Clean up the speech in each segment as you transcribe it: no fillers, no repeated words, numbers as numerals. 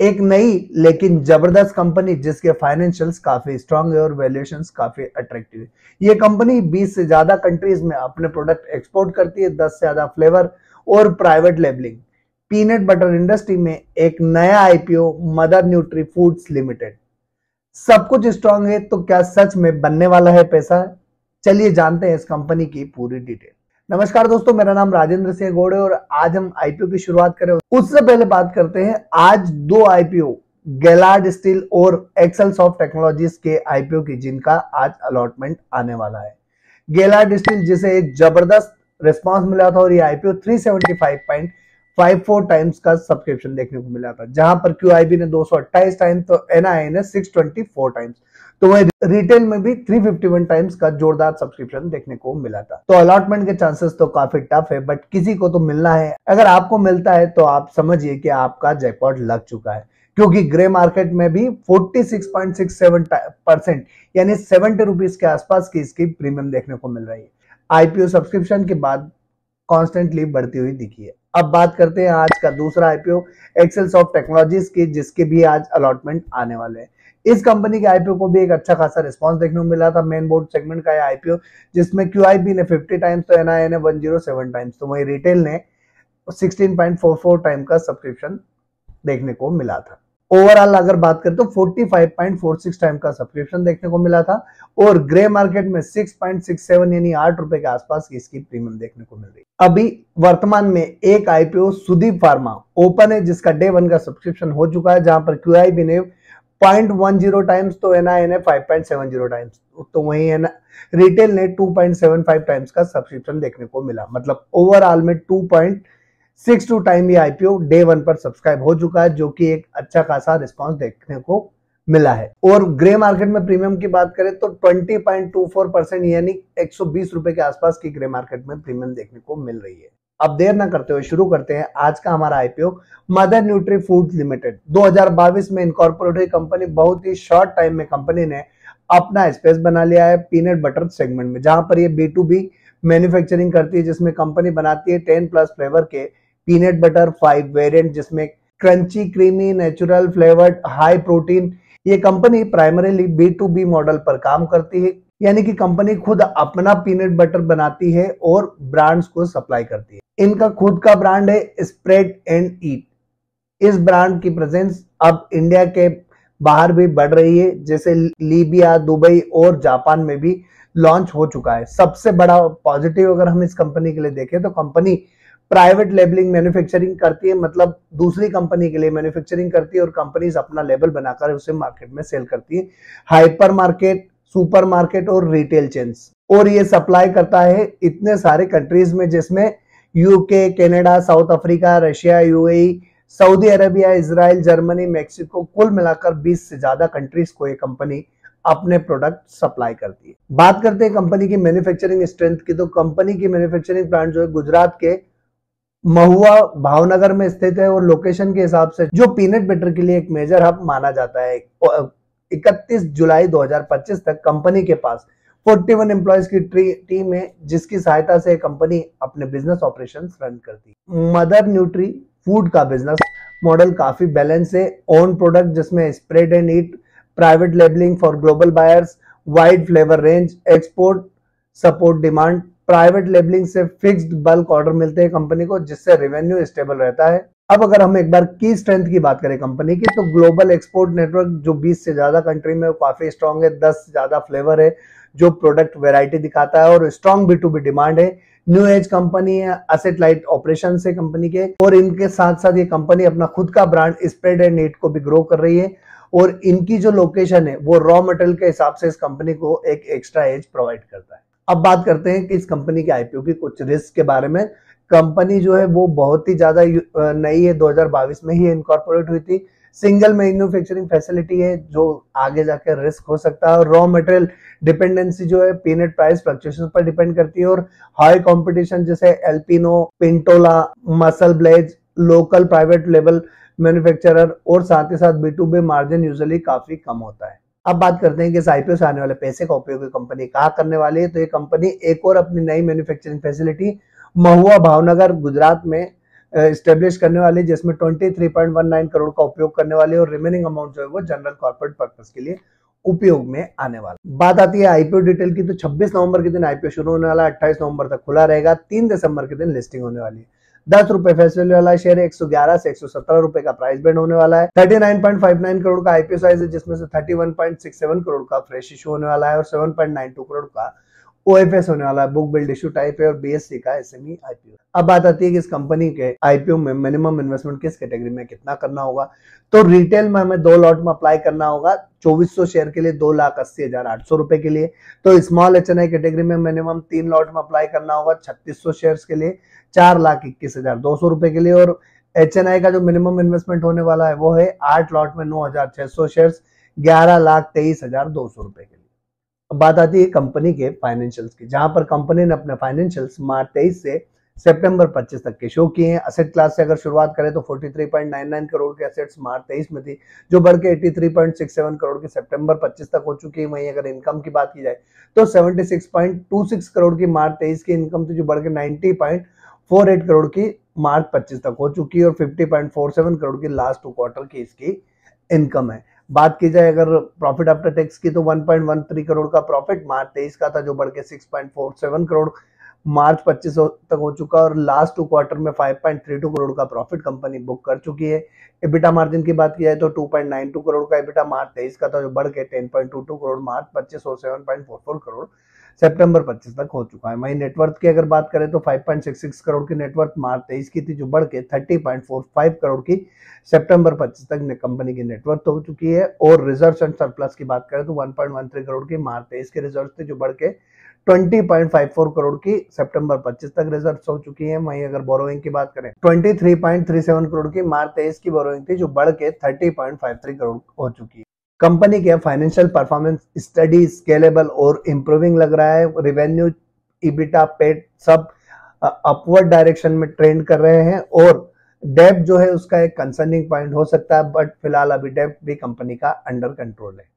एक नई लेकिन जबरदस्त कंपनी जिसके फाइनेंशियल्स काफी स्ट्रांग है और वैल्यूएशंस काफी अट्रैक्टिव है। ये कंपनी 20 से ज्यादा कंट्रीज में अपने प्रोडक्ट एक्सपोर्ट करती है, 10 से ज्यादा फ्लेवर और private labelling. Peanut butter industry में एक नया IPO mother nutri foods limited. सब कुछ स्ट्रांग है तो क्या सच में बनने वाला है पैसा? चलिए जानते हैं इस कंपनी की पूरी डिटेल। नमस्कार दोस्तों, मेरा नाम राजेंद्र सिंह गोड़े और आज हम आईपीओ की शुरुआत करें उससे पहले बात करते हैं आज दो आईपीओ गैलार्ड स्टील और एक्सेलसॉफ्ट टेक्नोलॉजीज के आईपीओ की, जिनका आज अलॉटमेंट आने वाला है। गैलार्ड स्टील जिसे एक जबरदस्त रिस्पांस मिला था और ये आईपीओ 375.54 टाइम्स का सब्सक्रिप्शन देखने को मिला था, जहां पर क्यूआईबी ने 228 टाइम्स तो एनआईआई ने 624 टाइम्स, तो वह रिटेल में भी 351 टाइम्स का जोरदार सब्सक्रिप्शन देखने को मिला था। तो अलॉटमेंट के चांसेस तो काफी टफ है, बट किसी को तो मिलना है। अगर आपको मिलता है तो आप समझिए कि आपका जैकपॉट लग चुका है, क्योंकि ग्रे मार्केट में भी 46.67% यानी 70 रुपीज के आसपास की इसकी प्रीमियम देखने को मिल रही है। आईपीओ सब्सक्रिप्शन के बाद कॉन्स्टेंटली बढ़ती हुई दिखी है। अब बात करते हैं आज का दूसरा आईपीओ एक्सेलसॉफ्ट टेक्नोलॉजीज की, जिसके भी आज अलॉटमेंट आने वाले हैं। इस कंपनी के आईपीओ को भी एक अच्छा खासा रिस्पांस देखने को मिला था। मेन बोर्ड सेगमेंट का आईपीओ जिसमें क्यूआईबी ने 50 टाइम्स तो एनआईआई ने 107 टाइम्स, तो वही रिटेल ने 16.44 टाइम का सब्सक्रिप्शन देखने को मिला था। ओवरऑल अगर बात करें तो 45.46 टाइम का सब्सक्रिप्शन देखने को मिला था और ग्रे मार्केट में 6.67 यानी 8 रुपए के आसपास की इसकी प्रीमियम देखने को मिल रही है। अभी वर्तमान में एक आईपीओ सुदीप फार्मा ओपन है, जिसका डे 1 का सब्सक्रिप्शन हो चुका है, जहां पर क्यूआईबी ने 0.10 टाइम्स तो एनआईआई ने 5.70 टाइम्स, तो वही है रिटेल ने 2.75 टाइम्स का सब्सक्रिप्शन देखने को मिला। मतलब ओवरऑल में 2.62 टाइम ये आईपीओ डे 1 पर सब्सक्राइब हो चुका है, जो कि एक अच्छा खासा रिस्पांस देखने को मिला है। और ग्रे मार्केट में प्रीमियम की बात करें तो 20.24% यानी 120 रुपए के आसपास की ग्रे मार्केट में प्रीमियम देखने को मिल रही है। अब देर ना करते हुए शुरू करते हैं आज का हमारा IPO mother nutri foods limited. 2022 में इनकॉर्पोरेट हुई कंपनी, बहुत ही शॉर्ट टाइम में कंपनी ने अपना स्पेस बना लिया है पीनट बटर सेगमेंट में, जहां पर ये B2B मैन्युफैक्चरिंग करती है, जिसमें कंपनी बनाती है 10+ फ्लेवर के पीनट बटर 5 वेरिएंट, जिसमें crunchy, creamy, natural flavoured, high protein. ये कंपनी प्राइमरीली B2B मॉडल पर काम करती है, यानी कि कंपनी खुद अपना पीनट बटर बनाती है और ब्रांड्स को सप्लाई करती है। इनका खुद का ब्रांड है स्प्रेड एंड ईट। इस ब्रांड की प्रेजेंस अब इंडिया के बाहर भी बढ़ रही है, जैसे लीबिया, दुबई और जापान में भी लॉन्च हो चुका है। सबसे बड़ा पॉजिटिव अगर हम इस कंपनी के लिए देखें तो कंपनी प्राइवेट लेबलिंग मैन्युफैक्चरिंग करती है, मतलब दूसरी कंपनी के लिए मैन्युफैक्चरिंग करती है और कंपनीज अपना लेबल बनाकर उसे मार्केट में सेल करती है, हाइपर मार्केट, सुपर मार्केट और रिटेल चेन्स। और ये सप्लाई करता है इतने सारे कंट्रीज में, जिसमें UK, Canada, south Africa, Russia, UAE, Saudi Arabia, Israel, Germany, Mexico, कुल मिलाकर 20 से ज्यादा कंट्रीज को ये कंपनी अपने प्रोडक्ट सप्लाई करती है। बात करते हैं कंपनी की मैन्युफैक्चरिंग स्ट्रेंथ की, तो कंपनी की मैन्युफैक्चरिंग प्लांट जो है गुजरात के महुआ भावनगर में स्थित है और लोकेशन के हिसाब से जो पीनट बटर के लिए एक मेजर हब माना जाता है। 31 जुलाई 2025 तक कंपनी के पास 41 एम्प्लॉयज की टीम है, जिसकी सहायता से कंपनी अपने बिजनेस ऑपरेशंस रन करती है। मदर न्यूट्री फूड का बिजनेस मॉडल काफी बैलेंस है। ओन प्रोडक्ट जिसमें spread and eat, private labelling for global buyers, wide flavour range, export support demand. Private labelling से फिक्स्ड बल्क ऑर्डर मिलते हैं कंपनी को, जिससे रेवेन्यू स्टेबल रहता है। अब अगर हम एक बार की स्ट्रेंथ की बात करें कंपनी की, तो ग्लोबल एक्सपोर्ट नेटवर्क जो 20 से ज्यादा कंट्री में काफी स्ट्रांग है, 10 से ज्यादा फ्लेवर है जो प्रोडक्ट वेराइटी दिखाता है और स्ट्रांग B2B डिमांड है। न्यू एज कंपनी है, असेट लाइट ऑपरेशन है कंपनी के, और इनके साथ साथ ये कंपनी अपना खुद का ब्रांड स्प्रेड एंड ईट को भी ग्रो कर रही है। और इनकी जो लोकेशन है वो रॉ मटेरियल के हिसाब से इस कंपनी को एक एक्स्ट्रा एज प्रोवाइड करता है। अब बात करते हैं कि इस कंपनी के आईपीओ की कुछ रिस्क के बारे में। कंपनी जो है वो बहुत ही ज्यादा नई है, 2022 में ही इनकॉर्पोरेट हुई थी। सिंगल मैन्युफैक्चरिंग फैसिलिटी है, जो आगे जाकर रिस्क हो सकता है। और रॉ मटेरियल डिपेंडेंसी जो है पीनट प्राइस फ्लक्चुएशन पर डिपेंड करती है। और हाई कंपटीशन जैसे Alpino, Pintola, MuscleBlaze, local private label manufacturer और साथ ही साथ B2B मार्जिन यूजुअली काफी कम होता है। अब बात करते हैं कि इस आईपीओ से आने वाले पैसे का उपयोग कंपनी कहाँ करने वाली है। तो ये कंपनी एक और अपनी नई मैन्युफैक्चरिंग फैसिलिटी महुआ भावनगर गुजरात में स्टेब्लिश करने वाली, जिसमें 23.19 करोड़ का उपयोग करने वाली और रिमेनिंग अमाउंट जो है वो जनरल कॉर्पोरेट पर्पस के लिए उपयोग में आने वाला। बात आती है आईपीओ डिटेल की, तो 26 नवंबर के दिन आईपीओ शुरू होने वाला, 28 नवंबर तक खुला रहेगा, 3 दिसंबर के दिन लिस्टिंग होने वाली है। 10 रुपए फेस वैल्यू वाला शेयर 111 से 117 रुपए का प्राइस बैंड होने वाला है। 39.59 करोड़ का आईपीओ साइज है, जिसमें से 31.67 करोड़ का फ्रेश इशू होने वाला है और 7.92 करोड़ का ओएफएस होने वाला है, बुक बिल्ड इश्यू टाइप है, और बीएससी का एसएमई आईपीओ। अब बात आती है कि इस कंपनी के आईपीओ में मिनिमम इन्वेस्टमेंट किस कैटेगरी में कितना करना होगा। तो रिटेल में हमें 2 लॉट में अप्लाई करना होगा, 2400 शेयर के लिए 2,80,800 रुपए के लिए। तो स्मॉल एचएनआई कैटेगरी में मिनिमम 3 लॉट में अप्लाई करना होगा 3600 शेयर के लिए 4,21,200 रुपए के लिए। और एचएनआई का जो मिनिमम इन्वेस्टमेंट होने वाला है वो है 8 लॉट में 9,600 शेयर 11,23,200 रुपए के लिए। अब बात आती है कंपनी के फाइनेंशियल्स की, जहां पर कंपनी ने अपने फाइनेंशियल्स मार्च 23 से सितंबर 25 तक के शो किए हैं। असेट क्लास से अगर शुरुआत करें तो 43.99 करोड़ के असेट्स मार्च 23 में थी, जो बढ़ के 83.67 करोड़ के सितंबर 25 तक हो चुकी है। वहीं अगर इनकम की बात की जाए तो 76.26 करोड़ की मार्च 23 की इनकम थी, जो बढ़ के 90.48 करोड़ की मार्च 25 तक हो चुकी है और 50.47 करोड़ की लास्ट 2 क्वार्टर की इसकी इनकम है। बात की जाए अगर प्रॉफिट आफ्टर टैक्स की, तो 1.13 करोड़ का प्रॉफिट मार्च 23 का था, जो बढ़ के 6.47 करोड़ मार्च 25 तक हो चुका और लास्ट 2 क्वार्टर में 5.32 करोड़ का प्रॉफिट कंपनी बुक कर चुकी है। एबिटा मार्जिन की बात की जाए तो 2.92 करोड़ का एबिटा मार्च 23 का था, जो बढ़ के 10.22 करोड़ मार्च 25 और 7.44 करोड़ सितंबर 25 तक हो चुका है। वहीं नेटवर्थ की अगर बात करें तो 5.66 करोड़ की नेटवर्थ मार्च 23 की थी, जो बढ़ के 30.45 करोड़ की सितंबर 25 तक कंपनी की नेटवर्थ हो चुकी है। और रिजर्व एंड सरप्लस की बात करें तो 1.13 करोड़ की मार्च 23 के रिजर्व थे, जो बढ़ के 20.54 करोड़ की सितंबर 25 तक रिजर्व हो चुकी है। वहीं अगर बोरोइंग की बात करें 23.37 करोड़ की मार्च 23 की बोरोइंग थी, जो बढ़ के 30.53 करोड़ हो चुकी है। कंपनी के फाइनेंशियल परफॉर्मेंस स्टडी स्केलेबल और इंप्रूविंग लग रहा है। रेवेन्यू, इबिटा, पेट सब अपवर्ड डायरेक्शन में ट्रेंड कर रहे हैं और डेब्ट जो है उसका एक कंसर्निंग पॉइंट हो सकता है, बट फिलहाल अभी डेब्ट भी कंपनी का अंडर कंट्रोल है।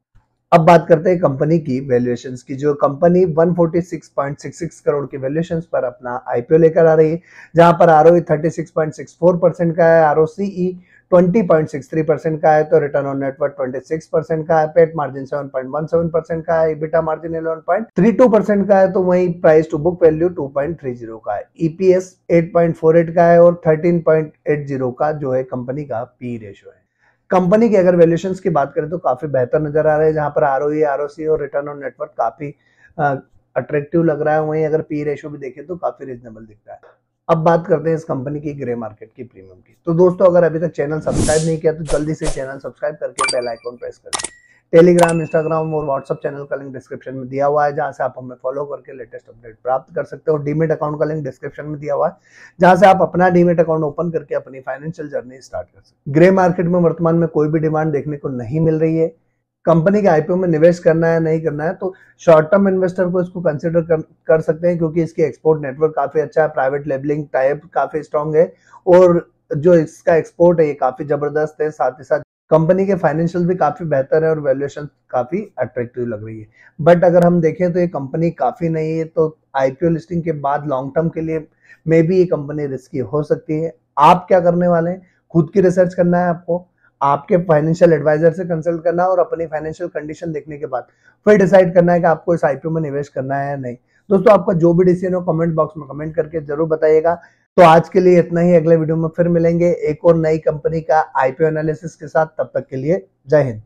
अब बात करते हैं कंपनी की वैल्यूएशंस की, जो कंपनी 146.66 करोड़ की वैल्यूएशंस पर अपना आईपीओ लेकर आ रही है, जहां पर आरओई 36.64% का है, आरओसीई 20.63% का है, तो रिटर्न ऑन नेटवर्थ 26% का है, पेट मार्जिन 7.17% का है, इबिटा मार्जिन 11.32% का है, तो वहीं प्राइस टू बुक वैल्यू 2.30 का है, ईपीएस 8.48 का है और 13.80 का जो है कंपनी का पी रेशियो है। कंपनी की अगर वैल्यूएशंस की बात करें तो काफी बेहतर नजर आ रहे हैं, जहां पर आरओई, आरओसी और रिटर्न ऑन नेटवर्थ काफी अट्रैक्टिव लग रहा है। वहीं अगर पी रेशियो भी देखें तो काफी रीजनेबल दिख रहा है। अब बात करते हैं इस कंपनी की ग्रे मार्केट की प्रीमियम की। तो दोस्तों अगर अभी तक चैनल सब्सक्राइब नहीं किया तो जल्दी से चैनल सब्सक्राइब करके बेल आइकॉन प्रेस करें। टेलीग्राम, इंस्टाग्राम और व्हाट्सएप चैनल का लिंक डिस्क्रिप्शन में दिया हुआ है, जहां से आप हमें फॉलो करके लेटेस्ट अपडेट प्राप्त कर सकते हो। डीमेट अकाउंट का लिंक डिस्क्रिप्शन में दिया हुआ है, जहां से आप अपना डीमेट अकाउंट ओपन करके अपनी फाइनेंशियल जर्नी स्टार्ट कर सकते हो। ग्रे मार्केट में वर्तमान में कोई भी डिमांड देखने को नहीं मिल रही है। कंपनी के आईपीओ में निवेश करना है नहीं करना है, तो शॉर्ट टर्म इन्वेस्टर को इसको कंसिडर कर सकते हैं, क्योंकि इसकी एक्सपोर्ट नेटवर्क काफी अच्छा है, प्राइवेट लेबलिंग टाइप काफी स्ट्रांग है और जो इसका एक्सपोर्ट है ये काफी जबरदस्त है। साथ ही साथ कंपनी के फाइनेंशियल भी काफी बेहतर है और वैल्यूएशन काफी अट्रैक्टिव लग रही है। बट अगर हम देखें तो ये कंपनी काफी नहीं है, तो आईपीओ लिस्टिंग के बाद लॉन्ग टर्म के लिए मे बी ये कंपनी रिस्की हो सकती है। आप क्या करने वाले हैं? खुद की रिसर्च करना है आपको, आपके फाइनेंशियल एडवाइजर से कंसल्ट करना है और अपनी फाइनेंशियल कंडीशन देखने के बाद फिर डिसाइड करना है कि आपको इस आईपीओ में निवेश करना है या नहीं। दोस्तों आपका जो भी डिसीजन हो कमेंट बॉक्स में कमेंट करके जरूर बताइएगा। तो आज के लिए इतना ही, अगले वीडियो में फिर मिलेंगे एक और नई कंपनी का आईपीओ एनालिसिस के साथ। तब तक के लिए जय हिंद।